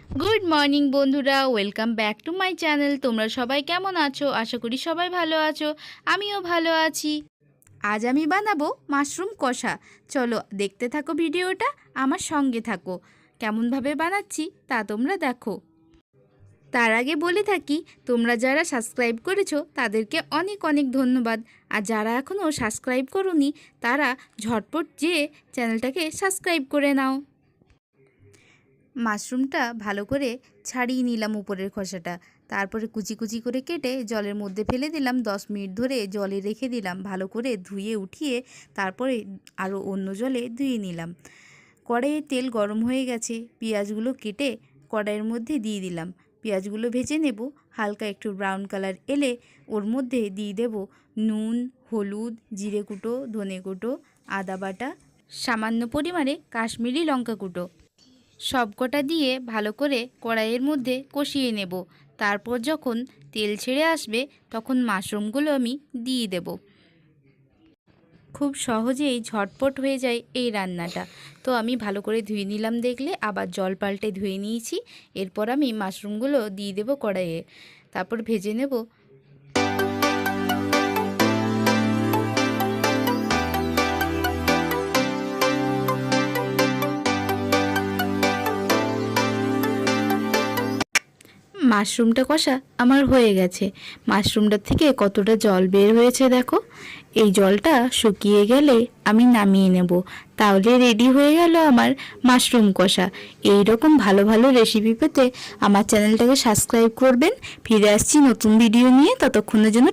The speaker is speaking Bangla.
গুড মর্নিং বন্ধুরা, welcome back to my channel. তোমরা সবাই কেমন আছো? আশা করি সবাই ভালো আছো, আমিও ভালো আছি। আজ আমি বানাবো মাশরুম কষা। চলো দেখতে থাকো ভিডিওটা, আমার সঙ্গে থাকো। কেমনভাবে বানাচ্ছি তা তোমরা দেখো। তার আগে বলে থাকি, তোমরা যারা সাবস্ক্রাইব করেছো তাদেরকে অনেক অনেক ধন্যবাদ। আর যারা এখনও সাবস্ক্রাইব করোনি তারা ঝটপট যেয়ে চ্যানেলটাকে সাবস্ক্রাইব করে নাও। মাশরুমটা ভালো করে ছাড়িয়ে নিলাম উপরের খোসাটা, তারপরে কুচি কুচি করে কেটে জলের মধ্যে ফেলে দিলাম। 10 মিনিট ধরে জলে রেখে দিলাম, ভালো করে ধুয়ে উঠিয়ে তারপরে আরও অন্য জলে ধুয়ে নিলাম। কড়াইয়ে তেল গরম হয়ে গেছে, পেঁয়াজগুলো কেটে কড়াইয়ের মধ্যে দিয়ে দিলাম। পেঁয়াজগুলো ভেজে নেব, হালকা একটু ব্রাউন কালার এলে ওর মধ্যে দিয়ে দেব নুন, হলুদ, জিরে কুটো, ধনে কুটো, আদা বাটা, সামান্য পরিমাণে কাশ্মীরি লঙ্কা কুটো, সবকটা দিয়ে ভালো করে কড়াইয়ের মধ্যে কষিয়ে নেব। তারপর যখন তেল ছেড়ে আসবে তখন মাশরুমগুলো আমি দিয়ে দেব। খুব সহজেই ঝটপট হয়ে যায় এই রান্নাটা। তো আমি ভালো করে ধুয়ে নিলাম, দেখলে আবার জল পাল্টে ধুয়ে নিয়েছি। এরপর আমি মাশরুমগুলো দিয়ে দেব কড়াইয়ে, তারপর ভেজে নেব। মাশরুমটা কষা আমার হয়ে গেছে। মাশরুমটার থেকে কতটা জল বের হয়েছে দেখো। এই জলটা শুকিয়ে গেলে আমি নামিয়ে নেব। তাহলে রেডি হয়ে গেল আমার মাশরুম কষা। এই রকম ভালো ভালো রেসিপি পেতে আমার চ্যানেলটাকে সাবস্ক্রাইব করবেন। ফিরে আসছি নতুন ভিডিও নিয়ে, ততক্ষণের জন্য